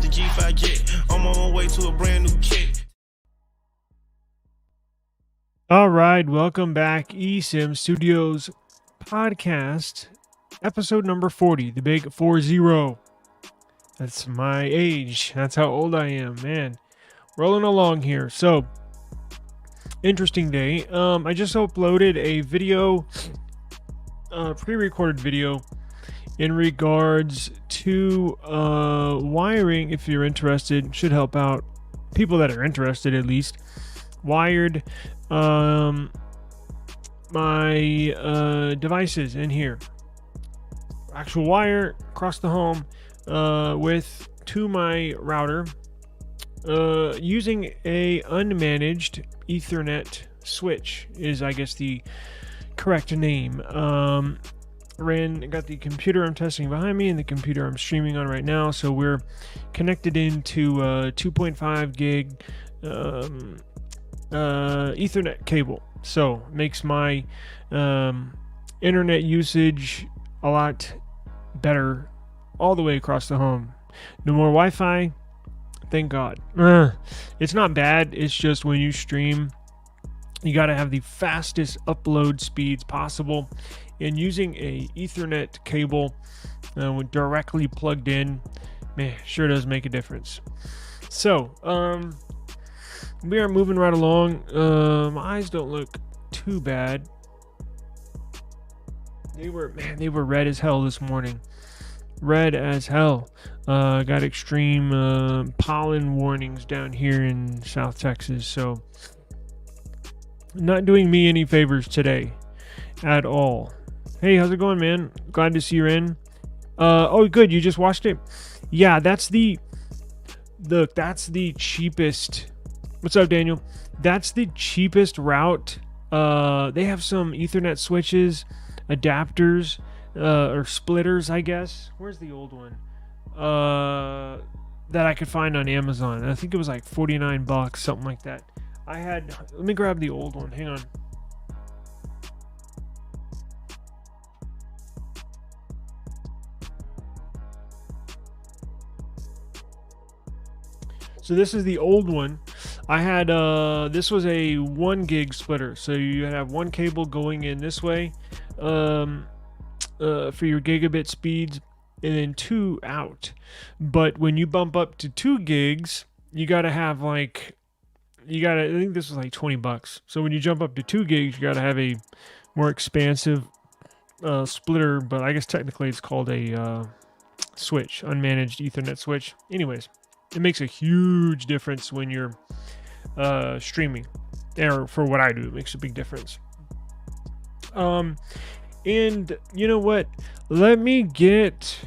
the G5 jet. I'm on my way to a brand new kit. All right, welcome back, eSIM Studios podcast, episode number 40, the big 40. That's my age. That's how old I am, man. Rolling along here. So, interesting day. I just uploaded a video, pre-recorded video in regards to wiring. If you're interested, should help out people that are interested at least. Wired my devices in here, actual wire across the home to my router using a unmanaged Ethernet switch is, I guess, the correct name. Got the computer I'm testing behind me and the computer I'm streaming on right now, so we're connected into 2.5 gig Ethernet cable, so makes my internet usage a lot better all the way across the home. No more Wi-Fi, thank God. It's not bad, it's just when you stream you got to have the fastest upload speeds possible, and using a Ethernet cable directly plugged in, man, sure does make a difference. So we are moving right along. My eyes don't look too bad. They were red as hell this morning. Red as hell. Got extreme pollen warnings down here in South Texas, so not doing me any favors today at all. Hey, how's it going, man? Glad to see you're in. Oh, good. You just watched it? Yeah, that's the cheapest. What's up, Daniel? That's the cheapest route. They have some Ethernet switches, adapters, or splitters, I guess. Where's the old one? That I could find on Amazon. I think it was like $49, something like that. Let me grab the old one. Hang on. So this is the old one. I had this was a 1 gig splitter, so you have one cable going in this way for your gigabit speeds, and then 2 out. But when you bump up to 2 gigs, you gotta have I think this was like $20. So when you jump up to 2 gigs, you gotta have a more expansive splitter, but I guess technically it's called a switch, unmanaged Ethernet switch. Anyways, it makes a huge difference when you're streaming. Or for what I do, it makes a big difference. And you know what? Let me get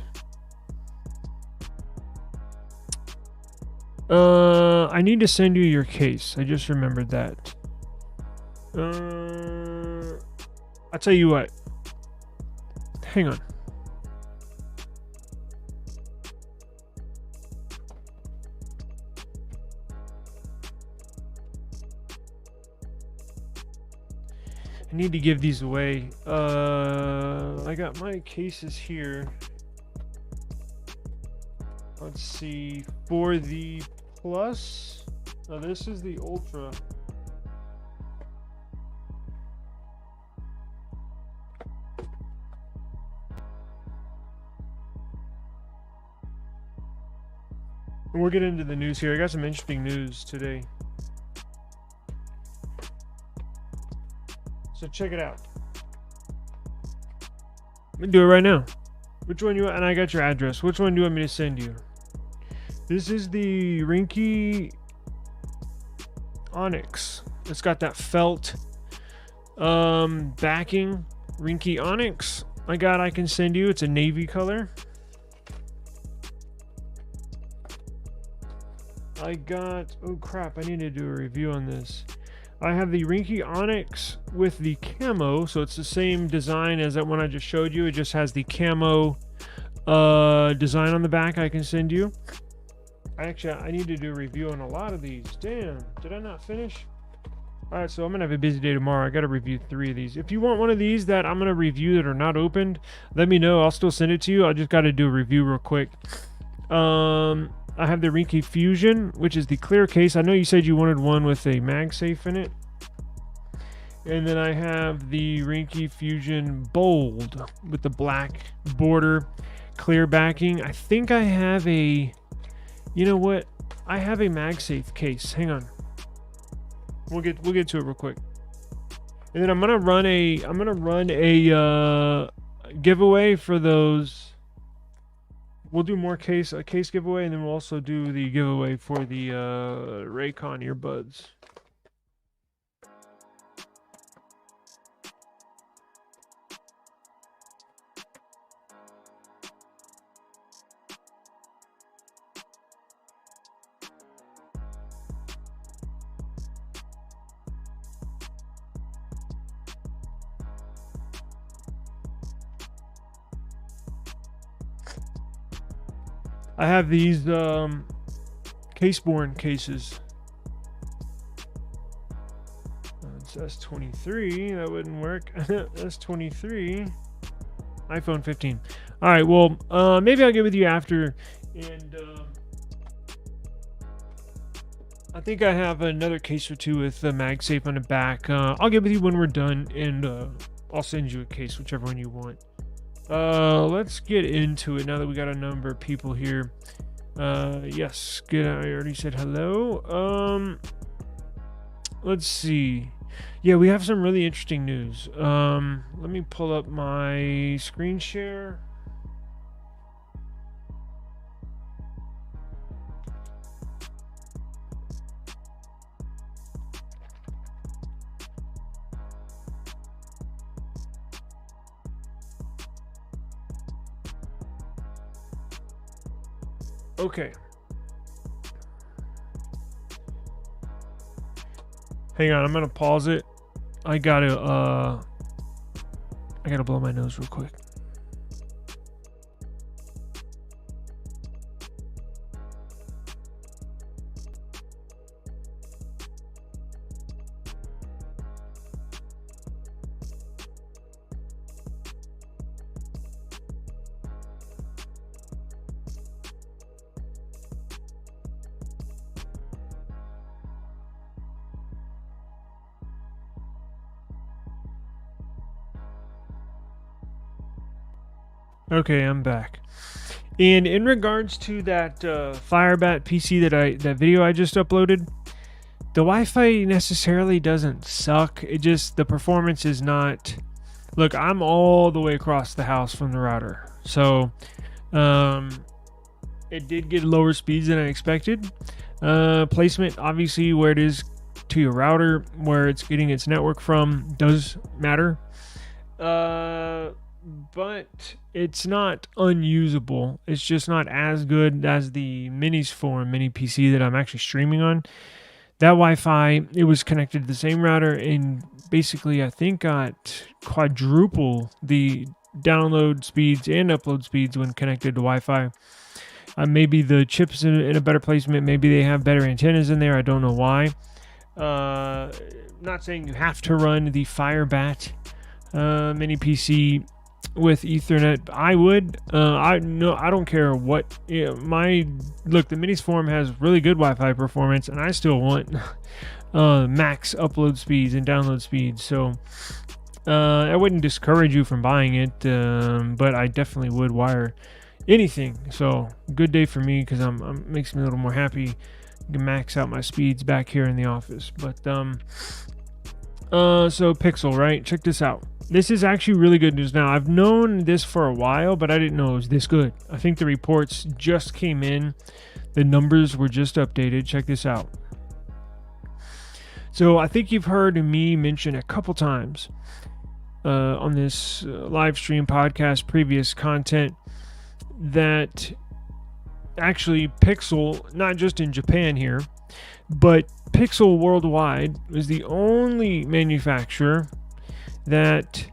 I need to send you your case. I just remembered that. I'll tell you what. Hang on. I need to give these away. I got my cases here. Let's see. For the Plus, this is the Ultra. We'll get into the news here. I got some interesting news today. So check it out. I'm gonna do it right now. Which one you want? And I got your address. Which one do you want me to send you? This is the Rinky Onyx. It's got that felt backing. Rinky Onyx. I can send you. It's a navy color. Oh crap, I need to do a review on this. I have the Rinky Onyx with the camo, so it's the same design as that one I just showed you. It just has the camo design on the back. I can send you. I need to do a review on a lot of these. Damn, did I not finish? Alright, so I'm gonna have a busy day tomorrow. I gotta review 3 of these. If you want one of these that I'm gonna review that are not opened, let me know. I'll still send it to you. I just gotta do a review real quick. I have the Rinky Fusion, which is the clear case. I know you said you wanted one with a MagSafe in it. And then I have the Rinky Fusion Bold with the black border, clear backing. I think I have a, you know what? I have a MagSafe case. Hang on. We'll get to it real quick. And then I'm gonna run a giveaway for those. We'll do more case giveaway, and then we'll also do the giveaway for the Raycon earbuds. I have these Caseborn cases. It's S23. That wouldn't work. S23. iPhone 15. All right. Well, maybe I'll get with you after. And I think I have another case or two with the MagSafe on the back. I'll get with you when we're done, and I'll send you a case, whichever one you want. Let's get into it now that we got a number of people here. Yes, good. I already said hello. Let's see. Yeah, we have some really interesting news. Let me pull up my screen share. Okay. Hang on, I'm gonna pause it. I gotta blow my nose real quick. Okay, I'm back. And in regards to that Firebat PC that video I just uploaded, the Wi-Fi necessarily doesn't suck. It just, the performance is not. Look, I'm all the way across the house from the router, so it did get lower speeds than I expected. Placement, obviously, where it is to your router, where it's getting its network from, does matter. But it's not unusable. It's just not as good as the mini PC that I'm actually streaming on. That Wi-Fi, it was connected to the same router and basically I think got quadruple the download speeds and upload speeds when connected to Wi-Fi. Maybe the chips in a better placement. Maybe they have better antennas in there. I don't know why. Not saying you have to run the Firebat mini PC with Ethernet. I would. I don't care what. Yeah, the Minisform has really good Wi-Fi performance, and I still want max upload speeds and download speeds. So I wouldn't discourage you from buying it, but I definitely would wire anything. So good day for me because makes me a little more happy. I can max out my speeds back here in the office. But so Pixel, right? Check this out. This is actually really good news. Now, I've known this for a while, but I didn't know it was this good. I think the reports just came in. The numbers were just updated. Check this out. So I think you've heard me mention a couple times on this live stream podcast, previous content, that actually Pixel, not just in Japan here, but Pixel worldwide is the only manufacturer that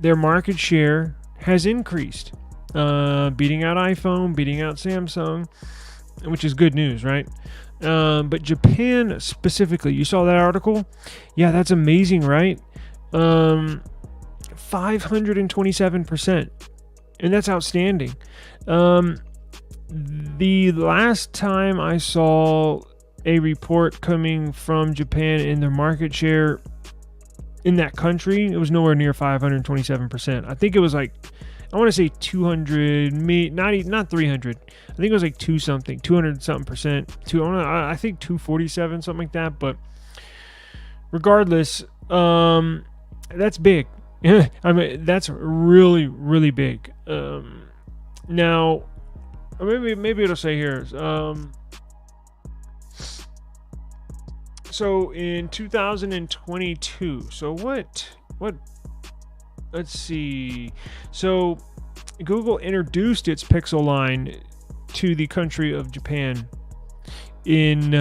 their market share has increased, beating out iPhone, beating out Samsung, which is good news, right? But Japan specifically, you saw that article? Yeah, that's amazing, right? 527%, and that's outstanding. the last time I saw a report coming from Japan in their market share in that country, it was nowhere near 527%. I think it was like, I want to say 200, not 300. I think it was like 200 something percent. I think 247, something like that. But regardless, that's big. I mean, that's really, really big. Now, maybe it'll say here. So in 2022, so what? Let's see. So Google introduced its Pixel line to the country of Japan in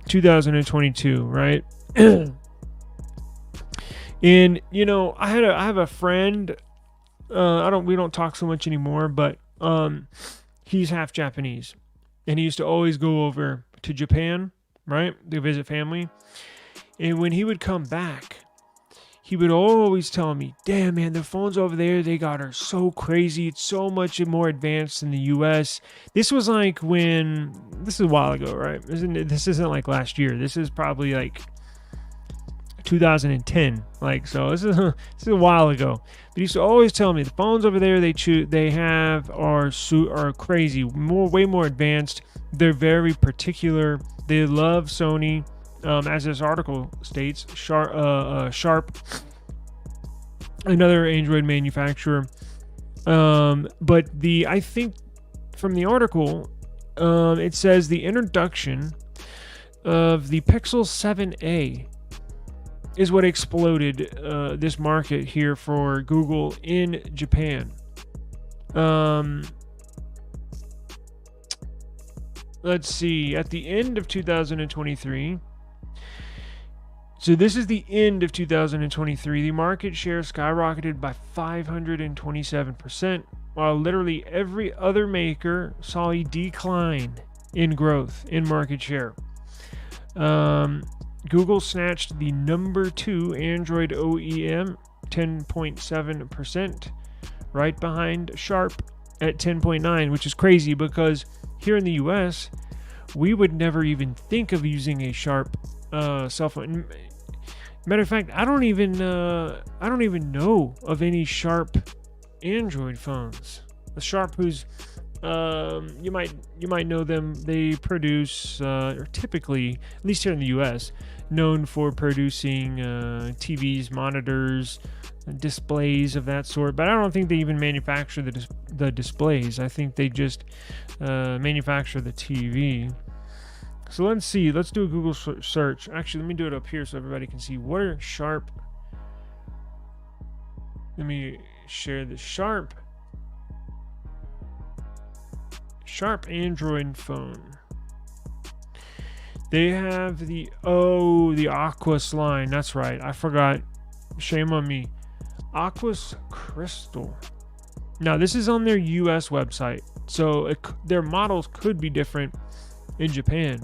2022, right? And I have a friend. We don't talk so much anymore, but he's half Japanese, and he used to always go over to Japan, right, to visit family. And when he would come back, he would always tell me, "Damn, man, the phones over there, they got are so crazy. It's so much more advanced than the U.S." This was like this is a while ago, right? This isn't like last year. This is probably like 2010. Like, so this is a while ago. But he used to always tell me the phones over there they have are crazy, way more advanced. They're very particular. They love Sony. As this article states, Sharp, another Android manufacturer. But I think from the article, it says the introduction of the Pixel 7a is what exploded this market here for Google in Japan. Let's see, at the end of 2023. So this is the end of 2023. The market share skyrocketed by 527%, while literally every other maker saw a decline in growth in market share. Google snatched the number 2 Android OEM, 10.7%, right behind Sharp at 10.9%, which is crazy because here in the US, we would never even think of using a Sharp cell phone. Matter of fact, I don't even know of any Sharp Android phones. The Sharp, who's you might know them. They produce, or typically, at least here in the U.S., known for producing TVs, monitors, displays of that sort. But I don't think they even manufacture the displays. I think they just manufacture the TV. So let's see. Let's do a Google search. Actually, let me do it up here so everybody can see. What are Sharp? Let me share the Sharp Android phone. They have the Aquos line. That's right. I forgot. Shame on me. Aquos Crystal. Now, this is on their US website. So their models could be different in Japan,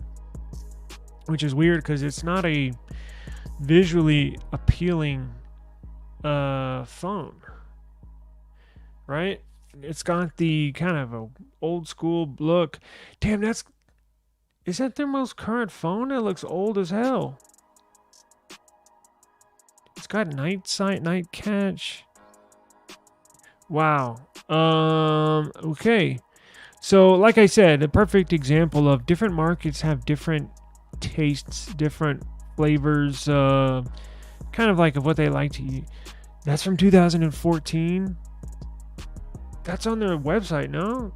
which is weird because it's not a visually appealing phone, right? It's got the kind of a old school look. Damn, is that their most current phone? It looks old as hell. It's got night sight, night catch. Wow. Okay. So, like I said, a perfect example of different markets have different tastes, different flavors, kind of like of what they like to eat. That's from 2014. That's on their website, no?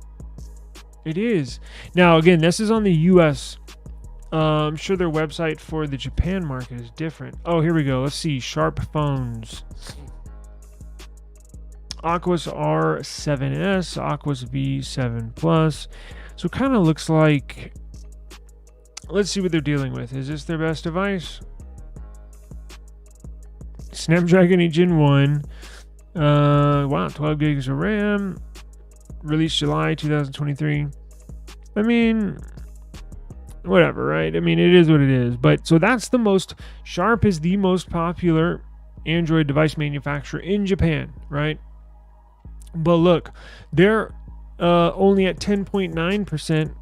It is. Now, again, this is on the US. I'm sure their website for the Japan market is different. Oh, here we go. Let's see. Sharp phones. Aquos R7S, Aquos V7 Plus. So it kind of looks like, let's see what they're dealing with. Is this their best device? Snapdragon 8 Gen 1. Wow, 12 gigs of RAM. Released July 2023. I mean, whatever, right? I mean, it is what it is. But so that's Sharp is the most popular Android device manufacturer in Japan, right? But look, their only at 10.9%.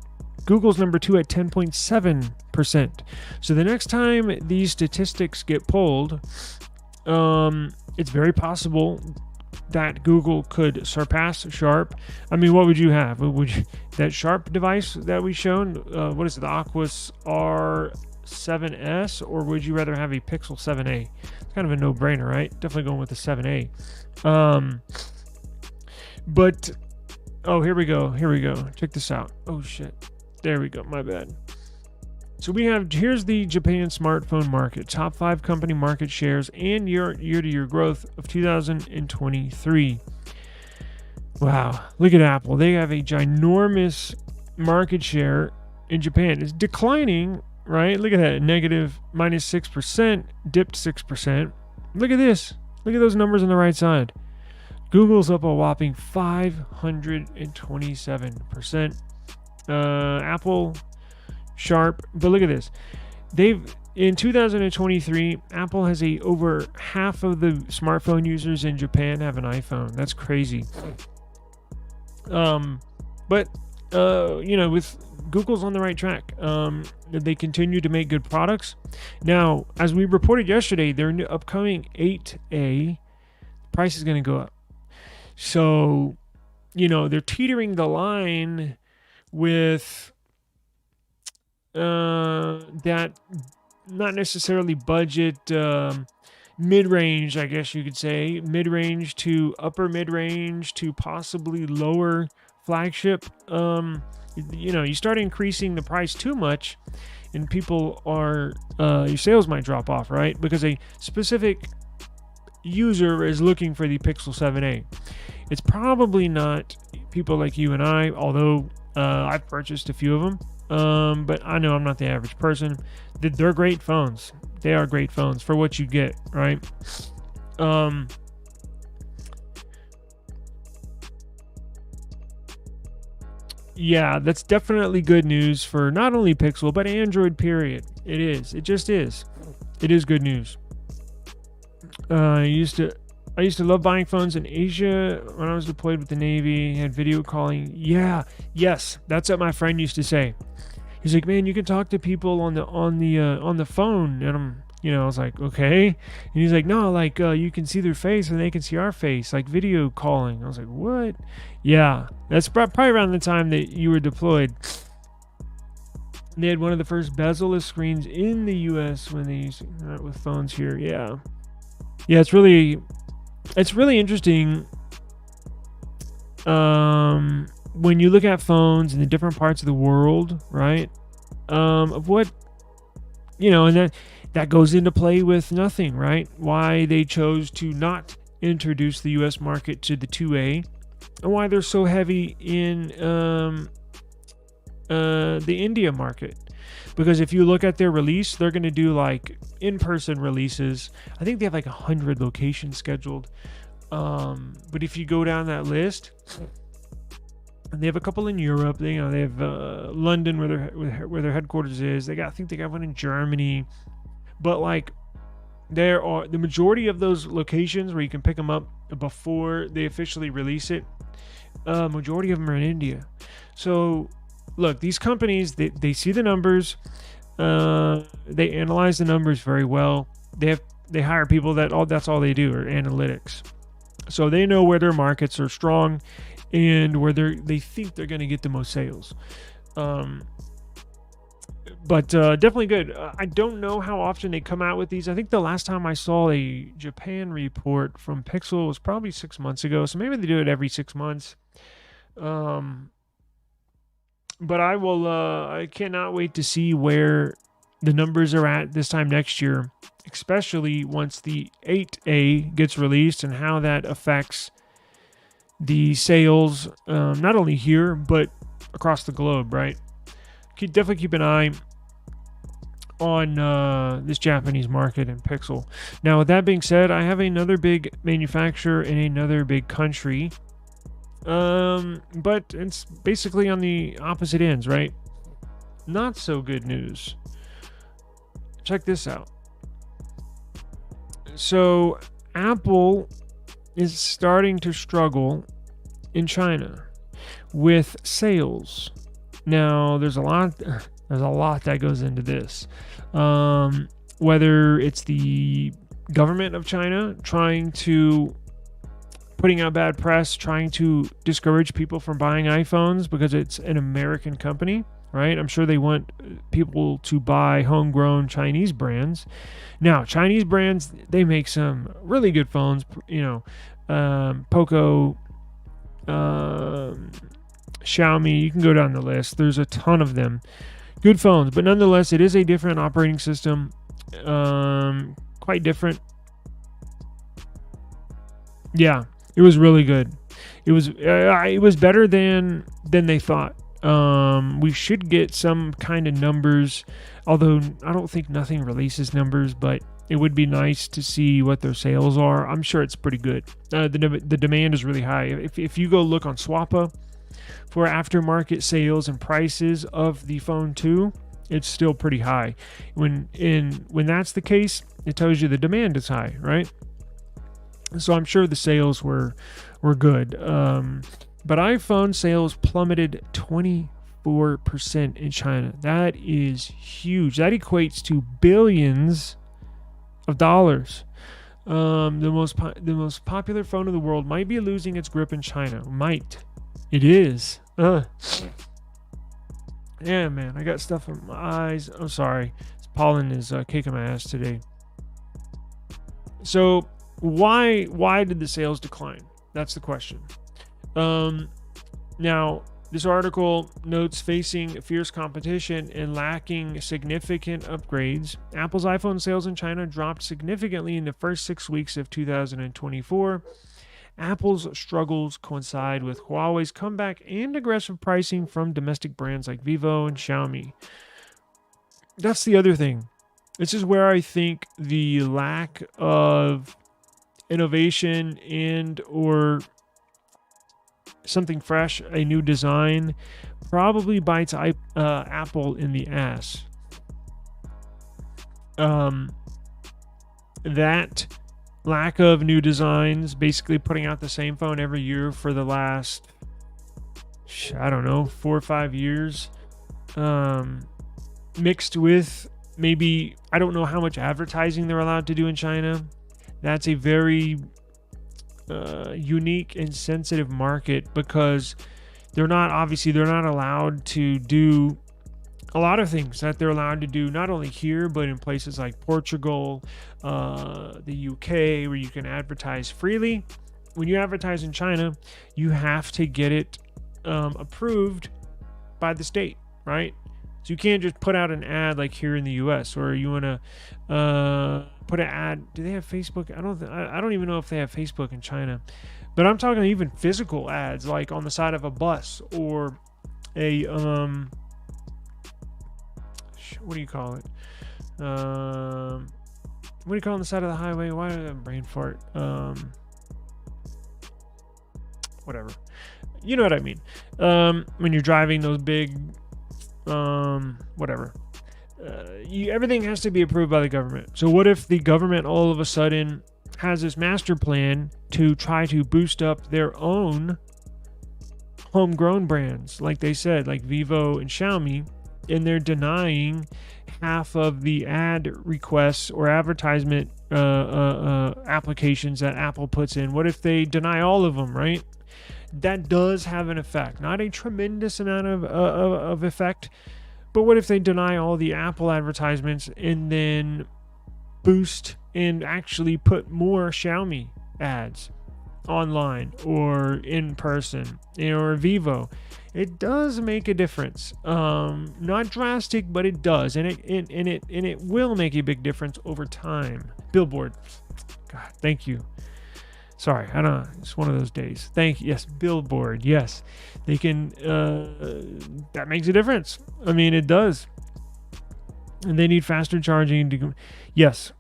Google's number 2 at 10.7%. So the next time these statistics get pulled, it's very possible that Google could surpass Sharp. I mean, what would you have? That Sharp device that we shown? What is it? The Aquos R7S, or would you rather have a Pixel 7a? It's kind of a no-brainer, right? Definitely going with the 7a. But oh, here we go. Check this out. Oh shit. There we go. My bad. So here's the Japan smartphone market, top 5 company market shares and year-to-year growth of 2023. Wow, look at Apple. They have a ginormous market share in Japan. It's declining, right? Look at that, -6%, dipped 6%. Look at this. Look at those numbers on the right side. Google's up a whopping 527%. Apple, Sharp, but look at this. In 2023, Apple has over half of the smartphone users in Japan have an iPhone. That's crazy. But with Google's on the right track. They continue to make good products. Now, as we reported yesterday, their upcoming 8A price is going to go up. So, they're teetering the line with that not necessarily budget, mid-range, I guess you could say, mid-range to upper mid-range to possibly lower flagship. You start increasing the price too much and people your sales might drop off, right? Because a specific user is looking for the Pixel 7a. It's probably not people like you and I, although I've purchased a few of them. But I know I'm not the average person. They're great phones. They are great phones for what you get, right? Yeah, that's definitely good news for not only Pixel, but Android, period. It is. It just is. It is good news. I used to love buying phones in Asia when I was deployed with the Navy, had video calling. Yes, that's what my friend used to say. He's like, man, you can talk to people on the phone, and I was like, okay. And he's like, no, like you can see their face and they can see our face, like video calling. I was like, what? Yeah, that's probably around the time that you were deployed. They had one of the first bezel-less screens in the U.S. when they used with phones here. Yeah, it's really interesting. When you look at phones in the different parts of the world, right? Of what, and that goes into play with nothing, right? Why they chose to not introduce the U.S. market to the 2A, and why they're so heavy in the India market. Because if you look at their release, they're going to do like in-person releases. I think they have like 100 locations scheduled. But if you go down that list, they have a couple in Europe. They have London where their headquarters is. I think they got one in Germany. But like there are the majority of those locations where you can pick them up before they officially release it. Majority of them are in India. So look, these companies, they see the numbers. They analyze the numbers very well. They hire people that's all they do, are analytics. So they know where their markets are strong and where they think they're going to get the most sales. But definitely good. I don't know how often they come out with these. I think the last time I saw a Japan report from Pixel was probably 6 months ago. So maybe they do it every 6 months. But I cannot wait to see where the numbers are at this time next year, especially once the 8A gets released and how that affects the sales, not only here, but across the globe, right? Definitely keep an eye on this Japanese market and Pixel. Now, with that being said, I have another big manufacturer in another big country. But it's basically on the opposite ends, right? Not so good news. Check this out. So Apple is starting to struggle in China. with sales. Now, there's a lot that goes into this. Whether it's the government of China putting out bad press, trying to discourage people from buying iPhones because it's an American company, right? I'm sure they want people to buy homegrown Chinese brands. Now, Chinese brands, they make some really good phones, Poco, Xiaomi, you can go down the list. There's a ton of them. Good phones, but nonetheless, it is a different operating system. Quite different. Yeah, it was really good. It was better than they thought. We should get some kind of numbers, although I don't think nothing releases numbers, but it would be nice to see what their sales are. I'm sure it's pretty good. The demand is really high. If you go look on Swappa for aftermarket sales and prices of the phone 2, it's still pretty high. When that's the case, it tells you the demand is high, right? So I'm sure the sales were good. But iPhone sales plummeted 24% in China. That is huge. That equates to billions of dollars. The most popular phone in the world might be losing its grip in China. Might. It is. Yeah, man. I got stuff in my eyes. I'm sorry. This pollen is kicking my ass today. So why did the sales decline? That's the question. Now, this article notes facing fierce competition and lacking significant upgrades, Apple's iPhone sales in China dropped significantly in the first 6 weeks of 2024. Apple's struggles coincide with Huawei's comeback and aggressive pricing from domestic brands like Vivo and Xiaomi. That's the other thing. This is where I think the lack of innovation and or something fresh, a new design, probably bites Apple in the ass. That lack of new designs, basically putting out the same phone every year for the last, 4 or 5 years, mixed with maybe, I don't know how much advertising they're allowed to do in China. That's a very unique and sensitive market because they're not allowed to do a lot of things that they're allowed to do, not only here, but in places like Portugal, the UK, where you can advertise freely. When you advertise in China, you have to get it approved by the state, right? So you can't just put out an ad like here in the US, or you want to put an ad. Do they have Facebook? I don't even know if they have Facebook in China, but I'm talking even physical ads, like on the side of a bus or a what do you call it? What do you call on the side of the highway? Why did I brain fart? Whatever. You know what I mean. When you're driving those big, whatever. Everything has to be approved by the government. So what if the government all of a sudden has this master plan to try to boost up their own homegrown brands, like they said, like Vivo and Xiaomi, and they're denying half of the ad requests or advertisement applications that Apple puts in? What if they deny all of them, right? That does have an effect. Not a tremendous amount of effect, but what if they deny all the Apple advertisements and then boost and actually put more Xiaomi ads online or in person, or Vivo? It does make a difference. Not drastic, but it does, and it will make a big difference over time. Billboard. God, thank you. Sorry, I don't know. It's one of those days. Yes, Billboard. Yes, they can. That makes a difference. I mean, it does. And they need faster charging. Yes,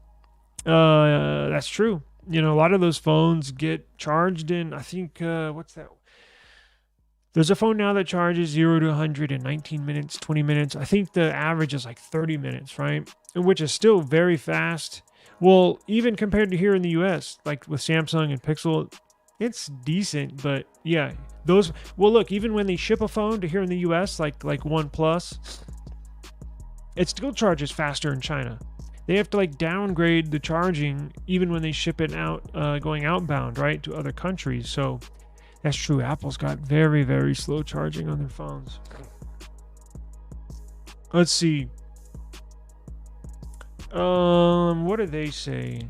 that's true. You know, a lot of those phones get charged in, I think, what's that? There's a phone now that charges 0 to 100 in 19 minutes, 20 minutes. I think the average is like 30 minutes, right? Which is still very fast. Well, even compared to here in the US, like with Samsung and Pixel, It's decent, but yeah, those. Well, look, even when they ship a phone to here in the U.S., like OnePlus, it still charges faster in China. They have to like downgrade the charging even when they ship it out, going outbound, right, to other countries. So that's true. Apple's got very, very slow charging on their phones. Let's see. What do they say?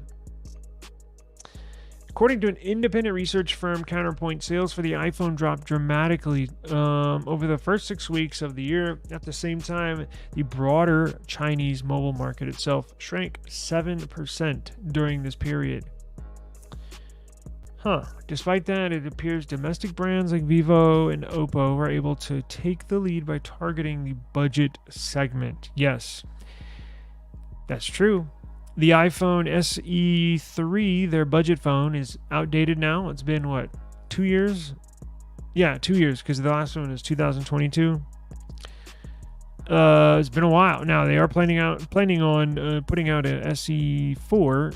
According to an independent research firm, Counterpoint, sales for the iPhone dropped dramatically over the first 6 weeks of the year. At the same time, the broader Chinese mobile market itself shrank 7% during this period. Despite that, it appears domestic brands like Vivo and Oppo were able to take the lead by targeting the budget segment. Yes, that's true. The iPhone SE 3, their budget phone, is outdated now. It's been, what, 2 years? Yeah, 2 years, because the last one is 2022. It's been a while. Now, they are planning on putting out a SE 4.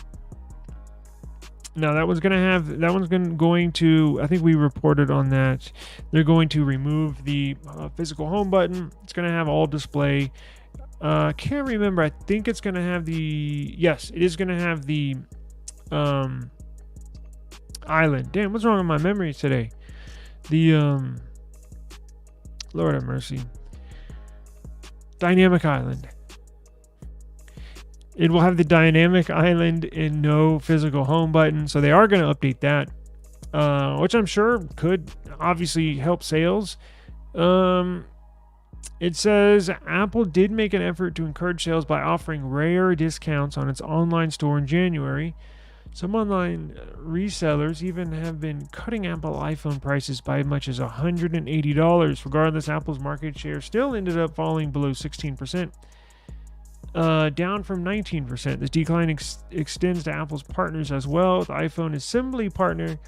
Now, that one's going to, I think we reported on that. They're going to remove the physical home button. It's going to have all display. Can't remember. I think it's going to have yes, it is going to have the island. Damn, what's wrong with my memories today? The Lord have mercy. Dynamic island. It will have the dynamic island and no physical home button. So they are going to update that, which I'm sure could obviously help sales. It says Apple did make an effort to encourage sales by offering rare discounts on its online store in January. Some online resellers even have been cutting Apple iPhone prices by as much as $180. Regardless, Apple's market share still ended up falling below 16%, down from 19%. This decline extends to Apple's partners as well. The iPhone assembly partner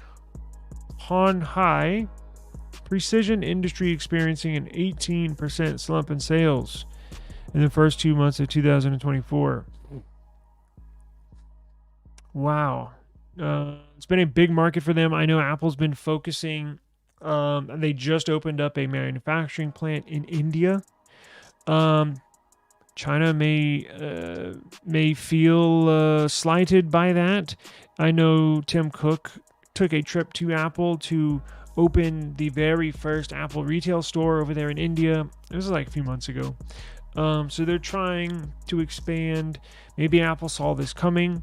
Honhai Precision Industry experiencing an 18% slump in sales in the first 2 months of 2024. Wow. It's been a big market for them. I know Apple's been focusing. They just opened up a manufacturing plant in India. China may feel slighted by that. I know Tim Cook took a trip to Apple to open the very first Apple retail store over there in India. It was like a few months ago. So they're trying to expand. Maybe Apple saw this coming,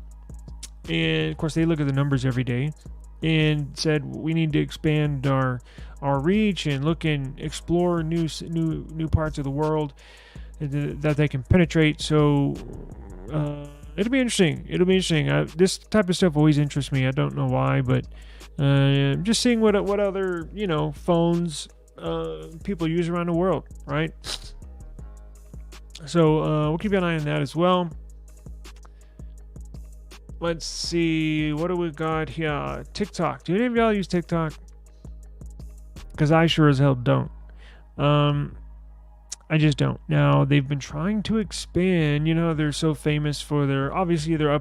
and of course they look at the numbers every day and said we need to expand our reach and look and explore new parts of the world that they can penetrate. So it'll be interesting. This type of stuff always interests me. I don't know why, but just seeing what other phones people use around the world, right? So we'll keep an eye on that as well. Let's see, what do we got here? TikTok. Do any of y'all use TikTok? Because I sure as hell don't. I just don't. Now, they've been trying to expand. They're so famous for their up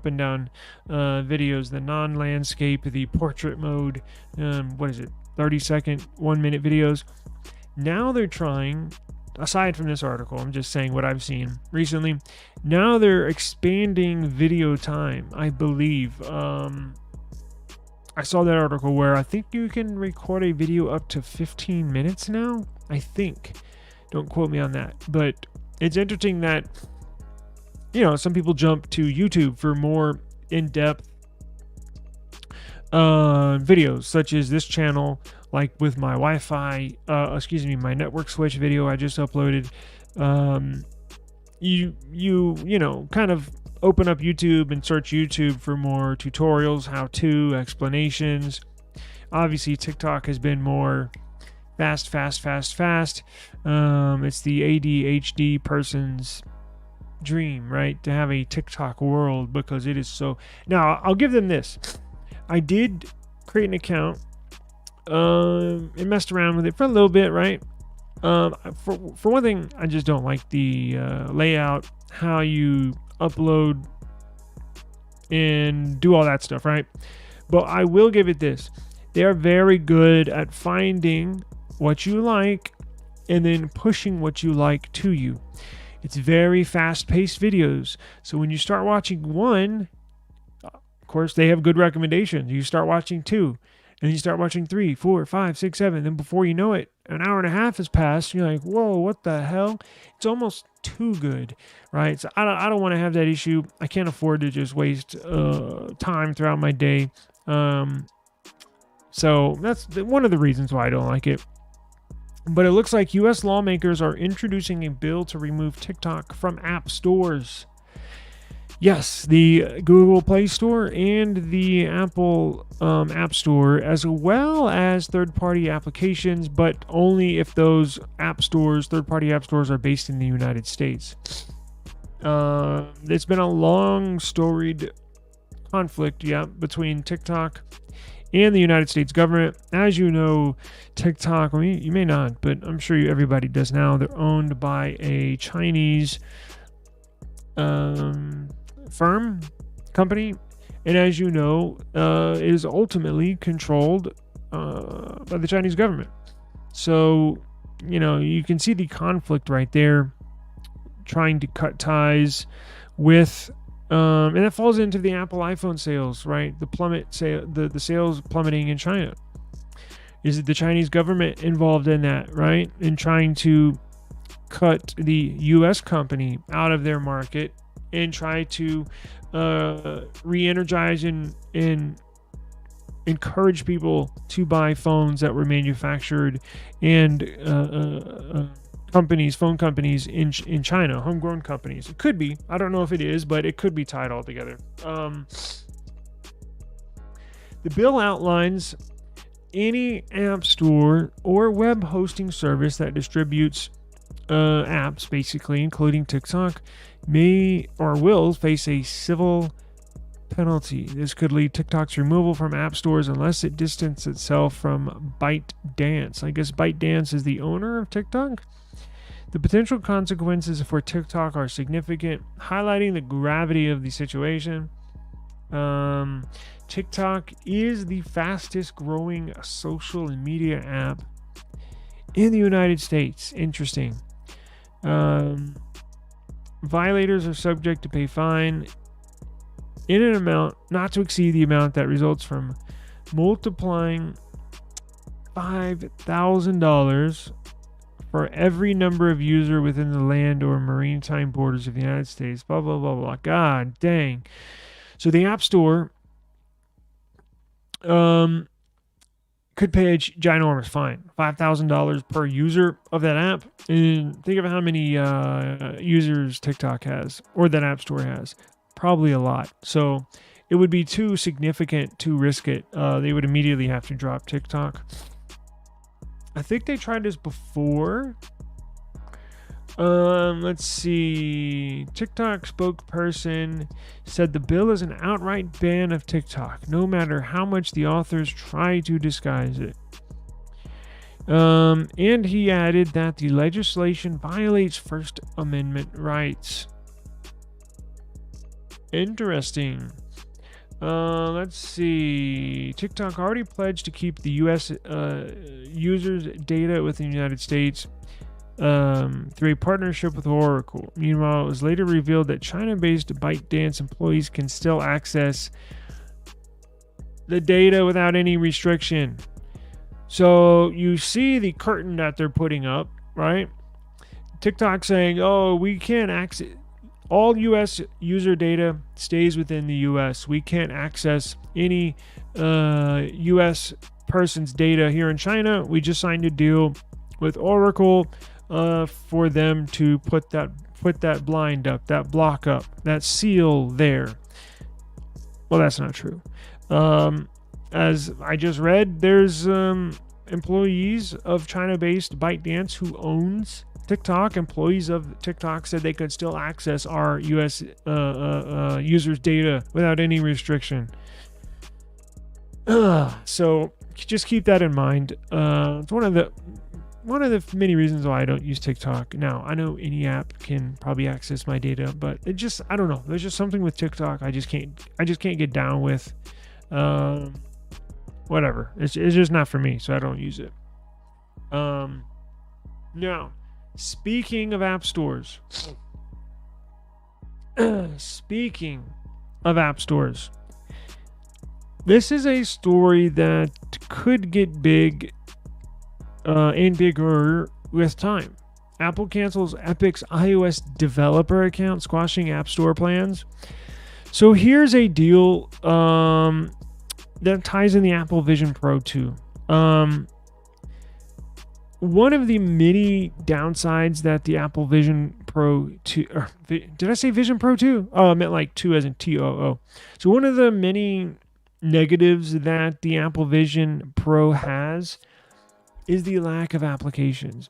and down videos, the non-landscape, the portrait mode, 30-second, 1-minute videos. Now they're trying, aside from this article, I'm just saying what I've seen recently. Now they're expanding video time, I believe. I saw that article where I think you can record a video up to 15 minutes now, I think. Don't quote me on that, but it's interesting that, some people jump to YouTube for more in-depth videos, such as this channel, like with my my network switch video I just uploaded. You kind of open up YouTube and search YouTube for more tutorials, how-to, explanations. Obviously, TikTok has been more fast. It's the ADHD person's dream, right? To have a TikTok world, because it is so. Now, I'll give them this. I did create an account and messed around with it for a little bit, right? For one thing, I just don't like the layout, how you upload and do all that stuff, right? But I will give it this. They are very good at finding what you like and then pushing what you like to you. It's very fast-paced videos. So when you start watching one, of course, they have good recommendations. You start watching 2, and you start watching 3, 4, 5, 6, 7. Then before you know it, an hour and a half has passed. You're like, whoa, what the hell? It's almost too good, right? So I don't want to have that issue. I can't afford to just waste time throughout my day. So that's one of the reasons why I don't like it. But it looks like U.S. lawmakers are introducing a bill to remove TikTok from app stores. Yes, the Google Play Store and the Apple App Store, as well as third-party applications, but only if those app stores, third-party app stores, are based in the United States. It's been a long, storied conflict, between TikTok and the United States government. As you know, TikTok, I mean, you may not, but I'm sure everybody does now. They're owned by a Chinese company, and as you know, it is ultimately controlled by the Chinese government. So, you can see the conflict right there, trying to cut ties with, and that falls into the Apple iPhone sales, right? The sales plummeting in China. Is it the Chinese government involved in that, right? In trying to cut the U.S. company out of their market and try to re-energize and encourage people to buy phones that were manufactured and phone companies in China, homegrown companies. It could be. I don't know if it is, but it could be tied all together. The bill outlines any app store or web hosting service that distributes apps, basically, including TikTok, may or will face a civil penalty. This could lead TikTok's removal from app stores unless it distances itself from ByteDance. I guess ByteDance is the owner of TikTok. The potential consequences for TikTok are significant, highlighting the gravity of the situation. TikTok is the fastest growing social media app in the United States. Interesting. Violators are subject to pay fine in an amount not to exceed the amount that results from multiplying $5,000 for every number of user within the land or maritime borders of the United States. Blah, blah, blah, blah. God dang. So the App Store could pay a ginormous fine, $5,000 per user of that app. And think of how many users TikTok has, or that App Store has. Probably a lot. So it would be too significant to risk it. They would immediately have to drop TikTok. I think they tried this before. Let's see. TikTok spokesperson said the bill is an outright ban of TikTok, no matter how much the authors try to disguise it. And he added that the legislation violates First Amendment rights. Interesting. Let's see. TikTok already pledged to keep the U.S. Users' data within the United States through a partnership with Oracle. Meanwhile, it was later revealed that China-based ByteDance employees can still access the data without any restriction. So you see the curtain that they're putting up, right? TikTok saying, oh, we can't access... All U.S. user data stays within the U.S. We can't access any U.S. person's data here in China. We just signed a deal with Oracle for them to put that blind up, that block up, that seal there. Well, that's not true. As I just read, there's employees of China-based ByteDance who owns TikTok. Employees of TikTok said they could still access our U.S. users' data without any restriction. So just keep that in mind. It's one of the many reasons why I don't use TikTok. Now, I know any app can probably access my data, but it just, I don't know. There's just something with TikTok I just can't get down with. whatever. It's just not for me, so I don't use it. Now, speaking of app stores, this is a story that could get big and bigger with time. Apple cancels Epic's iOS developer account, squashing App Store plans. So here's a deal that ties in the Apple Vision Pro 2. One of the many downsides that the Apple Vision Pro 2... did I say Vision Pro 2? Oh, I meant like 2 as in TOO. So one of the many negatives that the Apple Vision Pro has is the lack of applications.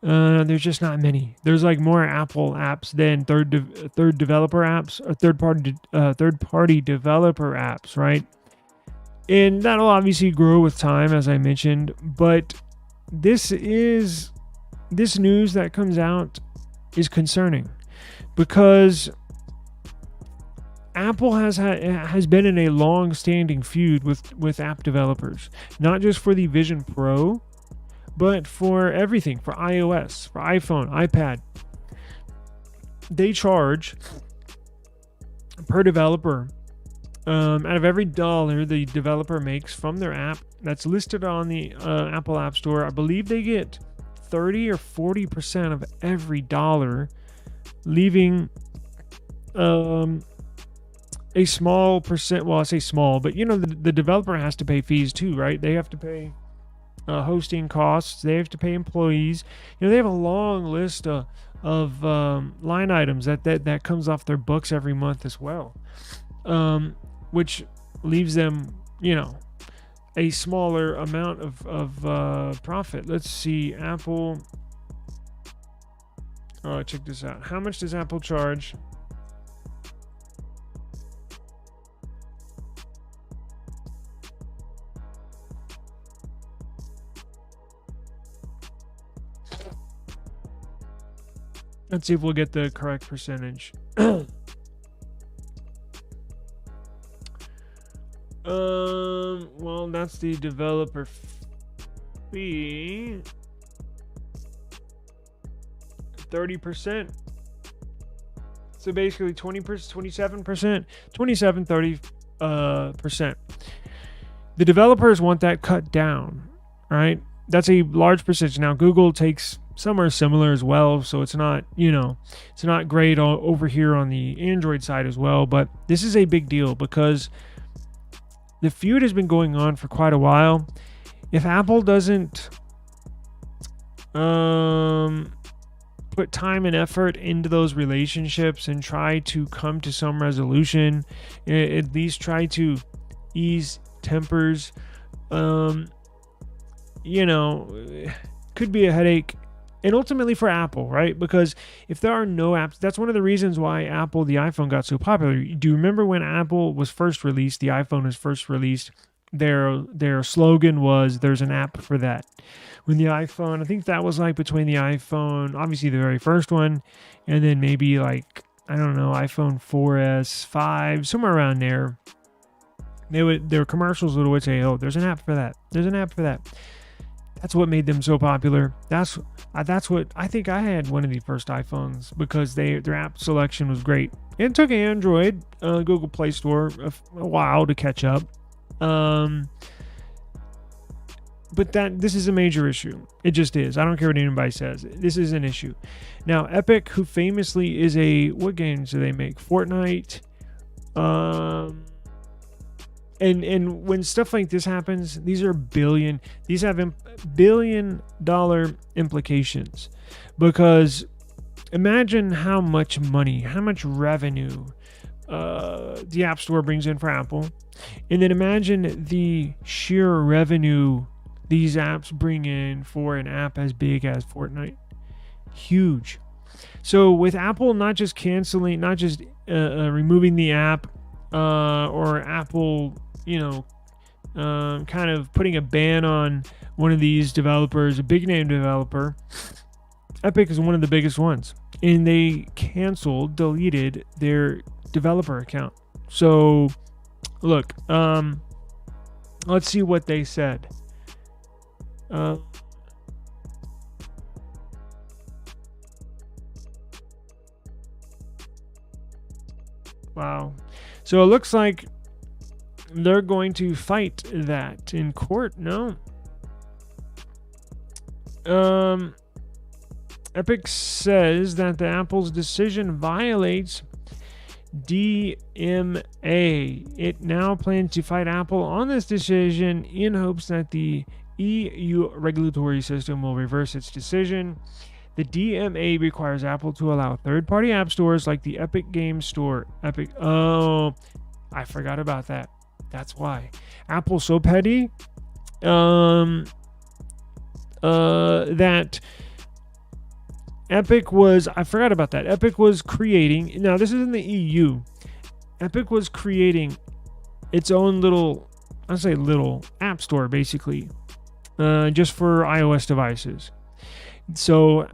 There's just not many. There's like more Apple apps than third developer apps or third party developer apps, right? And that'll obviously grow with time, as I mentioned. But this news that comes out is concerning because Apple has been in a long-standing feud with app developers, not just for the Vision Pro, but for everything, for iOS, for iPhone, iPad. They charge per developer. Out of every dollar the developer makes from their app that's listed on the Apple App Store, I believe they get 30 or 40% of every dollar, leaving a small percent. Well, I say small, but the developer has to pay fees too, right? They have to pay hosting costs. They have to pay employees. They have a long list of line items that comes off their books every month as well, which leaves them, a smaller amount of profit. Let's see, Apple. Oh, check this out. How much does Apple charge? Let's see if we'll get the correct percentage. Well, that's the developer fee. 30%. So basically 27%, 30%. The developers want that cut down, right? That's a large percentage. Now, Google takes somewhere similar as well, so it's not, it's not great over here on the Android side as well, but this is a big deal because the feud has been going on for quite a while. If Apple doesn't put time and effort into those relationships and try to come to some resolution, at least try to ease tempers, could be a headache. And ultimately for Apple, right? Because if there are no apps, that's one of the reasons why the iPhone got so popular. Do you remember when Apple was first released, the iPhone was first released, their slogan was, there's an app for that. When the iPhone, I think that was like between the iPhone, obviously the very first one, and then maybe like, I don't know, iPhone 4S, 5, somewhere around there. Their commercials would always say, oh, there's an app for that. There's an app for that. That's what made them so popular. That's what I think. I had one of the first iPhones because their app selection was great. It took Android, Google Play Store, a while to catch up. But this is a major issue. It just is. I don't care what anybody says. This is an issue. Now, Epic, who famously is what games do they make? Fortnite. And when stuff like this happens, these have billion-dollar implications, because imagine how much money, how much revenue the App Store brings in for Apple, and then imagine the sheer revenue these apps bring in for an app as big as Fortnite. Huge. So with Apple not just canceling, not just removing the app, or Apple, kind of putting a ban on one of these developers, a big name developer, Epic is one of the biggest ones, and they deleted their developer account. So look, Let's see what they said. Wow. So it looks like they're going to fight that in court. No. Epic says that the Apple's decision violates DMA. It now plans to fight Apple on this decision in hopes that the EU regulatory system will reverse its decision. The DMA requires Apple to allow third-party app stores like the Epic Games Store. Oh, I forgot about that. That's why. Apple's so petty that I forgot about that. Epic was creating, now this is in the EU. Epic was creating its own little app store, basically, just for iOS devices. So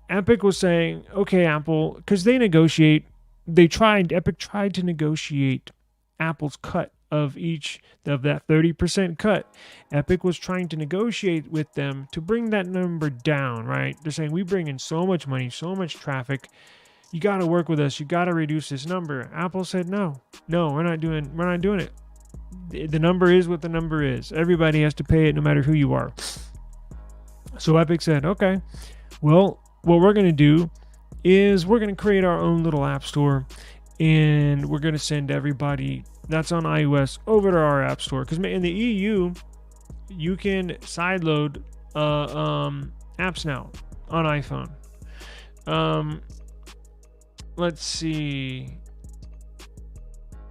Epic was saying, okay, Apple, because Epic tried to negotiate Apple's cut of that 30% cut. Epic was trying to negotiate with them to bring that number down, right? They're saying, we bring in so much money, so much traffic. You got to work with us. You got to reduce this number. Apple said, no, we're not doing it. The number is what the number is. Everybody has to pay it no matter who you are. So Epic said, okay, well, what we're going to do is we're going to create our own little app store, and we're going to send everybody that's on iOS over to our app store. Because in the EU, you can sideload apps now on iPhone. Let's see.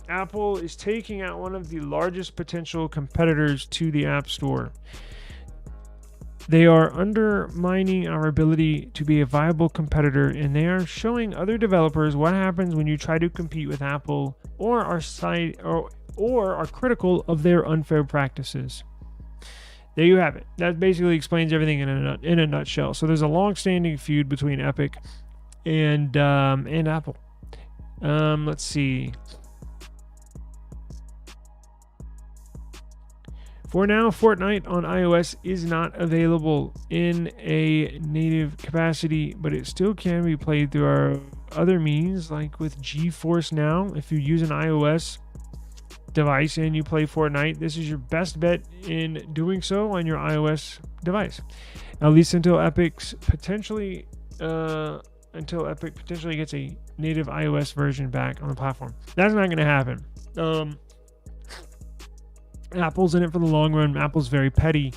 Apple is taking out one of the largest potential competitors to the App Store. They are undermining our ability to be a viable competitor, and they are showing other developers what happens when you try to compete with Apple or are critical of their unfair practices. There you have it. That basically explains everything in a nutshell. So there's a long-standing feud between Epic and Apple. Let's see. For now, Fortnite on iOS is not available in a native capacity, but it still can be played through our other means, like with GeForce Now. If you use an iOS device and you play Fortnite, this is your best bet in doing so on your iOS device, at least until Epic potentially gets a native iOS version back on the platform. That's not going to happen. Apple's in it for the long run. Apple's very petty,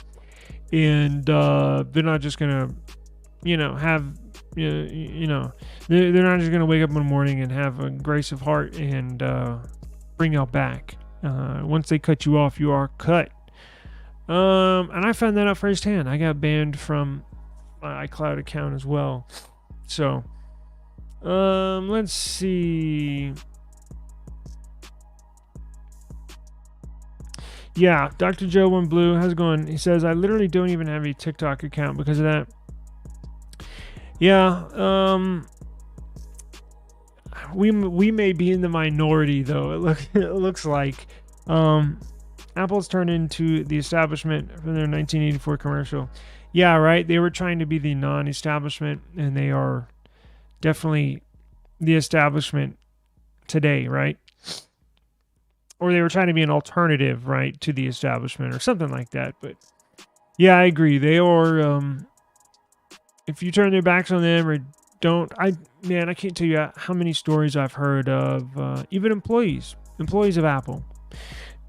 and they're not just gonna, they're not just gonna wake up in the morning and have a grace of heart and bring you back. Once they cut you off, you are cut. And I found that out firsthand. I got banned from my iCloud account as well. So, let's see. Yeah, Dr. Joe One Blue, how's it going? He says, I literally don't even have a TikTok account because of that. Yeah, we may be in the minority, though. It looks like Apple's turned into the establishment from their 1984 commercial. Yeah, right. They were trying to be the non-establishment, and they are definitely the establishment today, right? Or they were trying to be an alternative, right, to the establishment or something like that. But yeah, I agree. They are, if you turn their backs on them or don't, I can't tell you how many stories I've heard of even employees of Apple.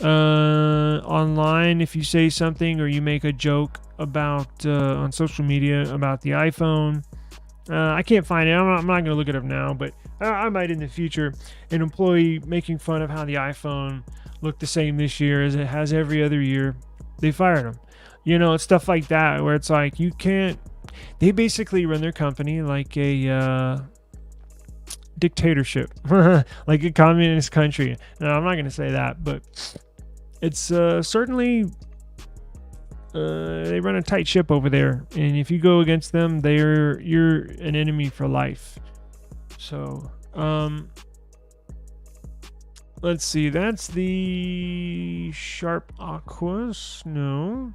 Online, if you say something or you make a joke about, on social media about the iPhone, I can't find it. I'm not going to look it up now, but I might in the future. An employee making fun of how the iPhone looked the same this year as it has every other year. They fired him. It's stuff like that where it's like you can't. They basically run their company like a dictatorship, like a communist country. No, I'm not going to say that, but it's certainly. They run a tight ship over there, and if you go against them, you're an enemy for life. So, Let's see. That's the Sharp Aquas. No.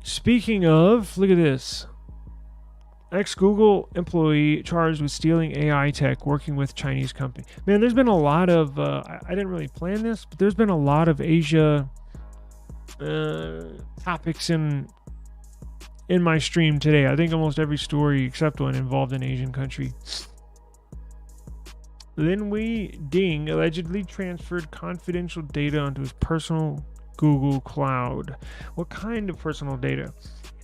Speaking of, look at this. Ex-Google employee charged with stealing AI tech working with Chinese company. Man, there's been a lot of, I didn't really plan this, but there's been a lot of Asia topics in my stream today. I think almost every story except one involved an Asian country. Lin Wei Ding allegedly transferred confidential data onto his personal Google Cloud. What kind of personal data?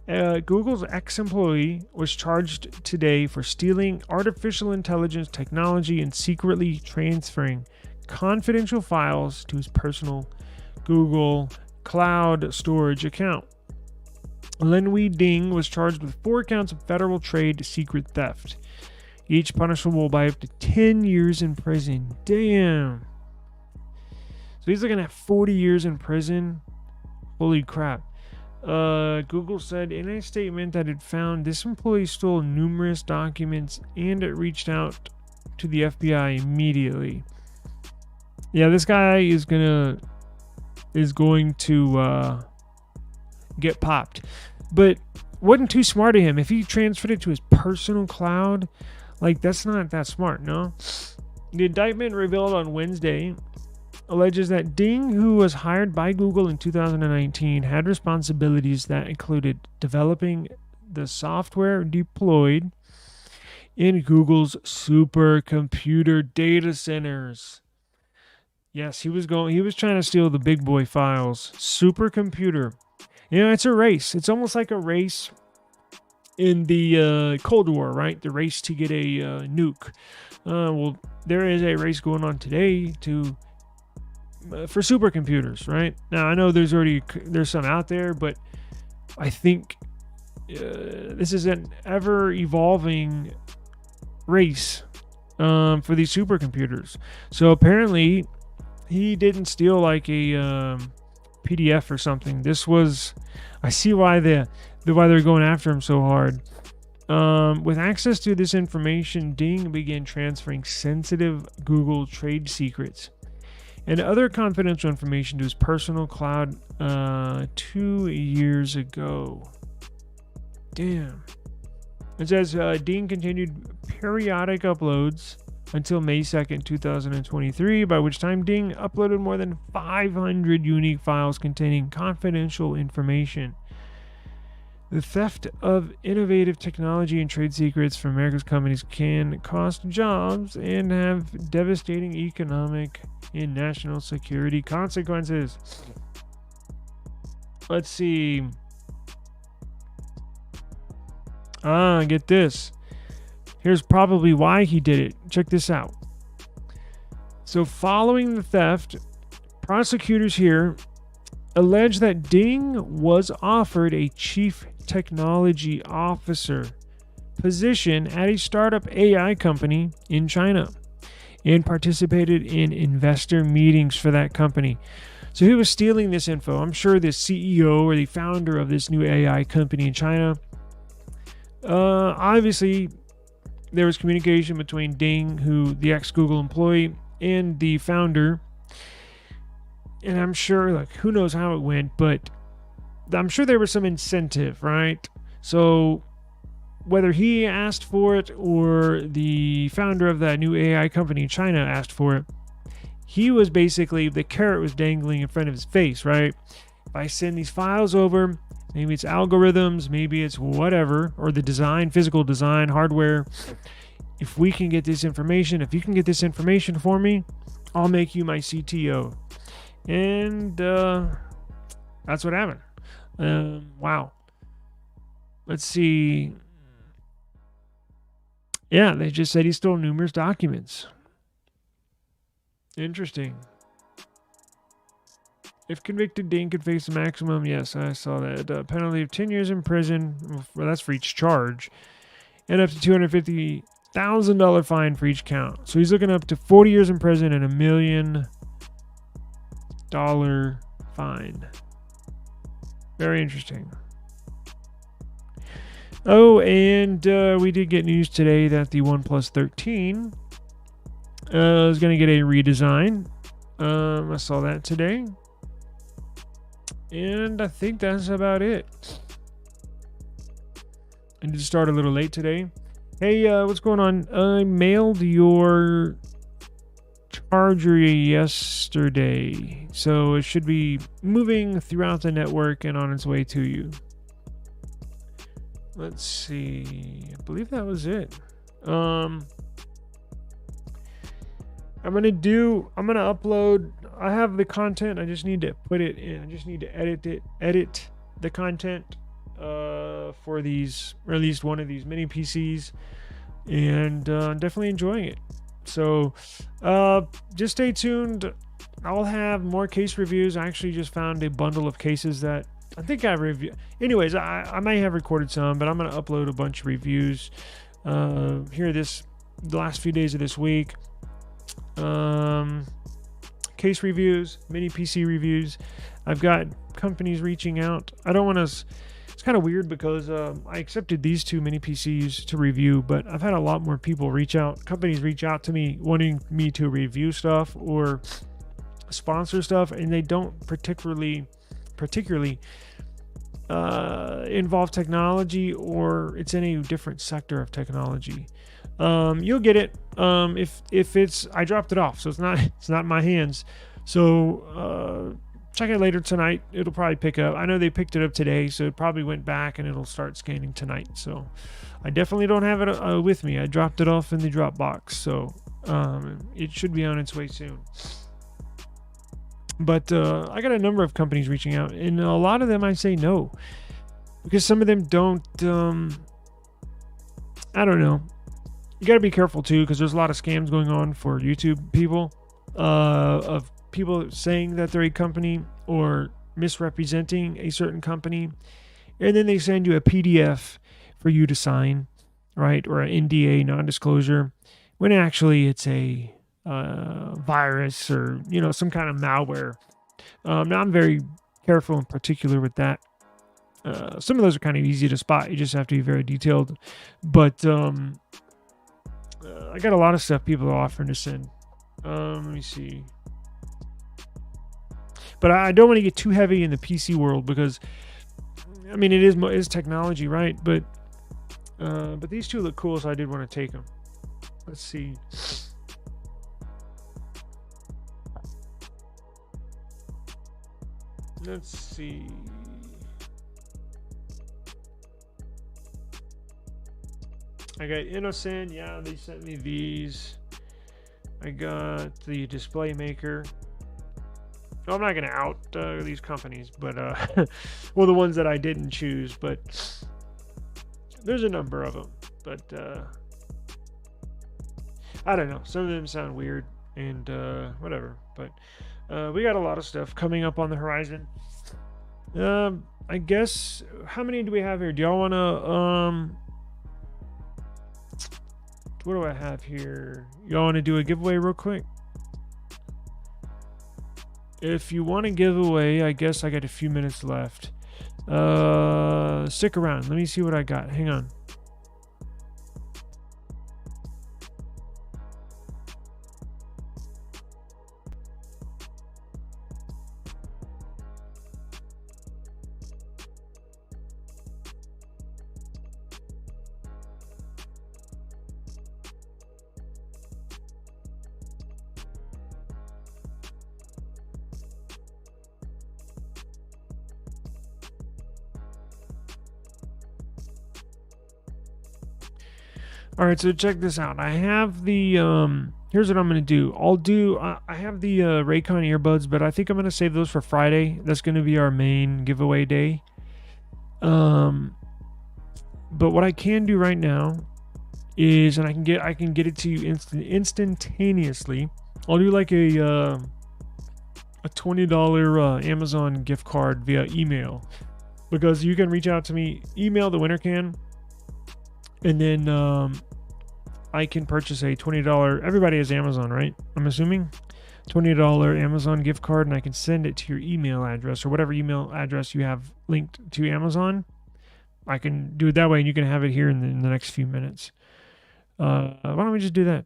Google's ex-employee was charged today for stealing artificial intelligence technology and secretly transferring confidential files to his personal Google Cloud storage account. Lin Wei Ding was charged with 4 counts of federal trade secret theft, each punishable by up to 10 years in prison. Damn. So he's looking at 40 years in prison. Holy crap. Google said in a statement that it found this employee stole numerous documents and it reached out to the FBI immediately. Yeah, this guy is going to get popped. But wasn't too smart of him. If he transferred it to his personal cloud, like, that's not that smart, no? The indictment revealed on Wednesday alleges that Ding, who was hired by Google in 2019, had responsibilities that included developing the software deployed in Google's supercomputer data centers. Yes, he was trying to steal the big boy files. Supercomputer. You know, it's a race. It's almost like a race in the Cold War, right? The race to get a nuke. Well, there is a race going on today for supercomputers, right? Now, I know there's some out there, but I think this is an ever-evolving race for these supercomputers. So apparently, he didn't steal like a PDF or something. I see why they're going after him so hard. With access to this information, Ding began transferring sensitive Google trade secrets and other confidential information to his personal cloud 2 years ago. Damn. It says Ding continued periodic uploads until May 2nd, 2023, by which time Ding uploaded more than 500 unique files containing confidential information. The theft of innovative technology and trade secrets from America's companies can cost jobs and have devastating economic and national security consequences. Let's see. Get this. Here's probably why he did it. Check this out. So following the theft, prosecutors here allege that Ding was offered a chief technology officer position at a startup AI company in China and participated in investor meetings for that company. So he was stealing this info. I'm sure the CEO or the founder of this new AI company in China, obviously there was communication between Ding, the ex-Google employee, and the founder. And I'm sure, like, who knows how it went, but I'm sure there was some incentive, right? So whether he asked for it or the founder of that new AI company in China asked for it, he was basically, the carrot was dangling in front of his face, right? If I send these files over, maybe it's algorithms, maybe it's whatever, or the design, physical design, hardware. If we can get this information, if you can get this information for me, I'll make you my CTO. And that's what happened. Wow. Let's see. Yeah, they just said he stole numerous documents. Interesting. If convicted, Ding could face a maximum, yes, I saw that, penalty of 10 years in prison. Well, that's for each charge. And up to $250,000 fine for each count. So he's looking up to 40 years in prison and $1 million fine. Very interesting. Oh, and we did get news today that the OnePlus 13 is going to get a redesign. I saw that today. And I think that's about it. I need to start a little late today. Hey, what's going on? I mailed your charger yesterday, so it should be moving throughout the network and on its way to you. Let's see. I believe that was it. I'm gonna upload. I have the content. I just need to put it in. I just need to edit the content for these, or at least one of these mini PCs, and definitely enjoying it. So just stay tuned. I'll have more case reviews. I actually just found a bundle of cases that I think I reviewed. Anyways, I may have recorded some, but I'm going to upload a bunch of reviews here the last few days of this week. Case reviews, mini PC reviews. I've got companies reaching out. I don't want to. It's kind of weird because I accepted these two mini PCs to review, but I've had a lot more people companies reach out to me wanting me to review stuff or sponsor stuff, and they don't particularly involve technology, or it's in a different sector of technology. You'll get it if it's. I dropped it off, so it's not in my hands. So check it later tonight. It'll probably pick up. I know they picked it up today, so it probably went back and it'll start scanning tonight. So I definitely don't have it with me. I dropped it off in the Dropbox, so it should be on its way soon. But I got a number of companies reaching out, and a lot of them I say no, because some of them don't. I don't know. You got to be careful too, because there's a lot of scams going on for YouTube people, of people saying that they're a company or misrepresenting a certain company, and then they send you a PDF for you to sign, right, or an NDA, non-disclosure, when actually it's a virus or some kind of malware. Now I'm very careful and particular with that. Some of those are kind of easy to spot. You just have to be very detailed. But I got a lot of stuff people are offering to send. Let me see. But I don't want to get too heavy in the PC world, because I mean it is technology, right? But these two look cool, so I did want to take them. Let's see. Let's see. I got Innocent. Yeah, they sent me these. I got the Display Maker. No, I'm not going to out these companies, but well, the ones that I didn't choose, but there's a number of them. But I don't know. Some of them sound weird and whatever. But we got a lot of stuff coming up on the horizon. I guess, how many do we have here? Do y'all want to what do I have here? Y'all want to do a giveaway real quick? If you want to give away, I guess I got a few minutes left. Stick around. Let me see what I got. Hang on. All right, so check this out. I have the here's what I'm going to do. I have the Raycon earbuds, but I think I'm going to save those for Friday. That's going to be our main giveaway day. But what I can do right now is, and I can get it to you instantaneously. I'll do like a $20 Amazon gift card via email, because you can reach out to me, email the winner can, and then I can purchase a $20. Everybody has Amazon, right? I'm assuming $20 Amazon gift card, and I can send it to your email address or whatever email address you have linked to Amazon. I can do it that way, and you can have it here in the next few minutes. Why don't we just do that?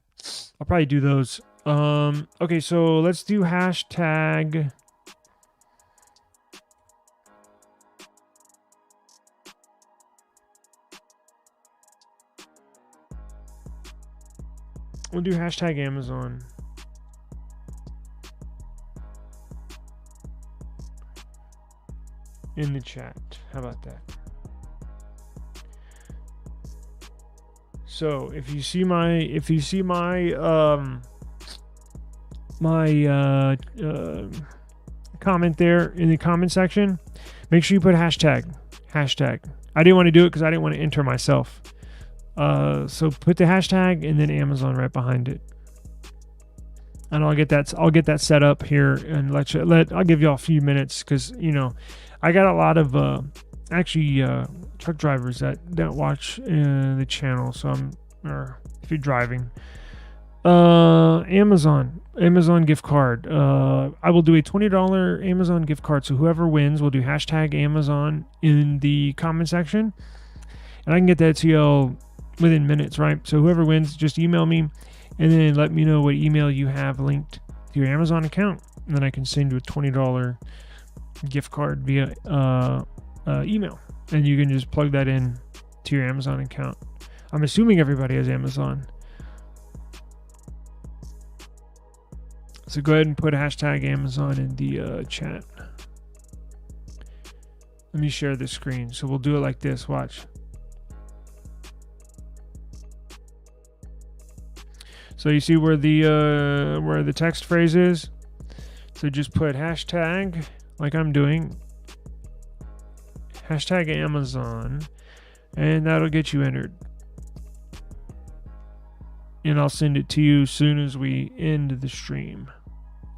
I'll probably do those. Okay, so let's do hashtag. We'll do hashtag Amazon. In the chat. How about that? So if you see my comment there in the comment section, make sure you put hashtag. I didn't want to do it because I didn't want to enter myself. So put the hashtag and then Amazon right behind it. And I'll get that set up here and I'll give y'all a few minutes because I got a lot of truck drivers that watch the channel. So if you're driving, Amazon gift card. I will do a $20 Amazon gift card. So whoever wins will do hashtag Amazon in the comment section, and I can get that to y'all within minutes, right? So whoever wins, just email me and then let me know what email you have linked to your Amazon account, and then I can send you a $20 gift card via email, and you can just plug that in to your Amazon account. I'm assuming everybody has Amazon. So go ahead and put hashtag Amazon in the chat. Let me share the screen. So we'll do it like this. Watch. So you see where the text phrase is? So just put hashtag, like I'm doing, hashtag Amazon, and that'll get you entered. And I'll send it to you as soon as we end the stream.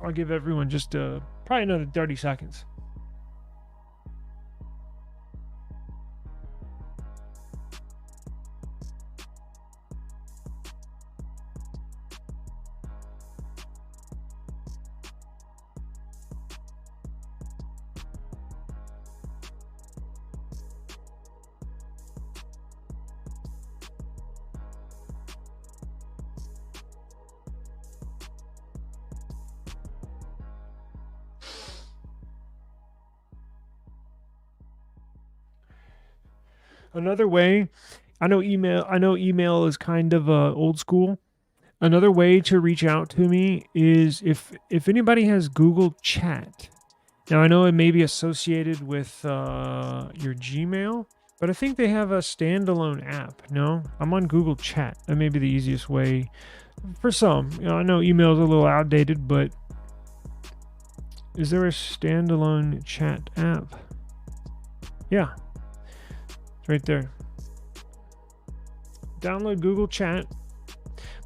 I'll give everyone just probably another 30 seconds. Another way, I know email is kind of old school. Another way to reach out to me is if anybody has Google Chat. Now I know it may be associated with your Gmail, but I think they have a standalone app. No, I'm on Google Chat. That may be the easiest way for some. I know email is a little outdated, but is there a standalone chat app? Yeah. Right there. Download Google Chat.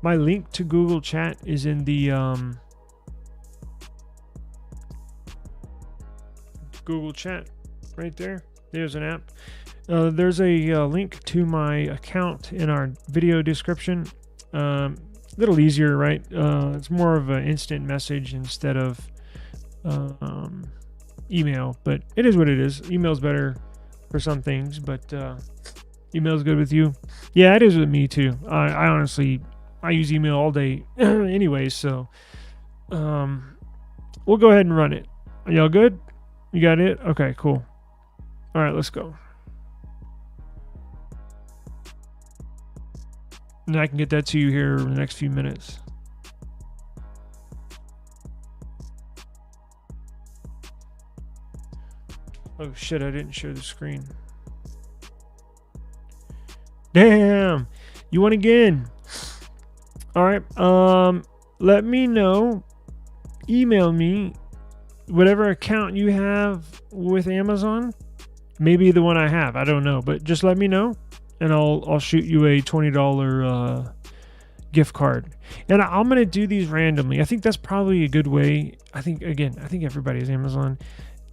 My link to Google Chat is in the Google Chat right there. There's an app. There's a link to my account in our video description. Little easier, right? It's more of an instant message instead of email, but it is what it is. Email's better for some things, but email's good with you. Yeah, it is with me too. I honestly use email all day anyways, so we'll go ahead and run it. Are y'all good? You got it? Okay, cool. All right, let's go. And I can get that to you here in the next few minutes. Oh shit, I didn't share the screen. Damn, you won again. All right, let me know. Email me whatever account you have with Amazon. Maybe the one I have, I don't know, but just let me know and I'll shoot you a $20 gift card. And I'm gonna do these randomly. I think that's probably a good way. I think everybody has Amazon.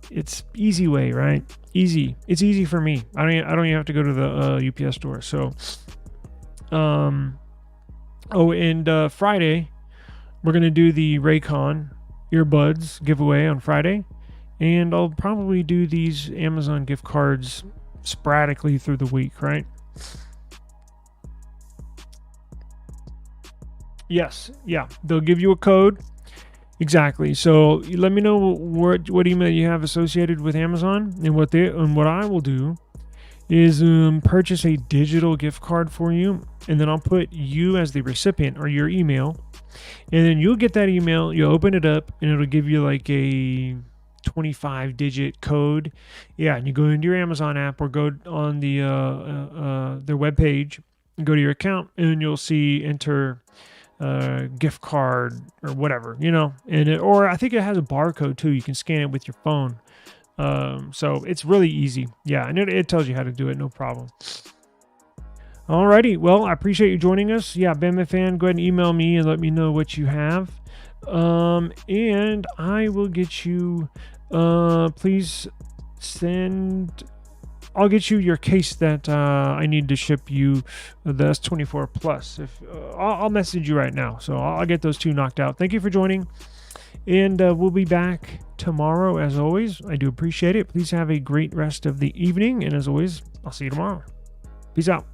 It's easy way, right? Easy. It's easy for me. I don't even have to go to the UPS store. So, and Friday we're gonna do the Raycon earbuds giveaway on Friday, and I'll probably do these Amazon gift cards sporadically through the week, right? Yes, yeah, they'll give you a code. Exactly. So you let me know what email you have associated with Amazon, and what I will do is purchase a digital gift card for you, and then I'll put you as the recipient or your email, and then you'll get that email. You'll open it up, and it'll give you like a 25-digit code. Yeah, and you go into your Amazon app or go on their web page, go to your account, and you'll see enter gift card or whatever, or I think it has a barcode too. You can scan it with your phone. So it's really easy. Yeah, and it tells you how to do it, no problem. Alrighty, well, I appreciate you joining us. Yeah, Bama fan, go ahead and email me and let me know what you have. And I will get you, please send, I'll get you your case that I need to ship you, the S24 Plus. I'll message you right now, so I'll get those two knocked out. Thank you for joining, and we'll be back tomorrow as always. I do appreciate it. Please have a great rest of the evening, and as always, I'll see you tomorrow. Peace out.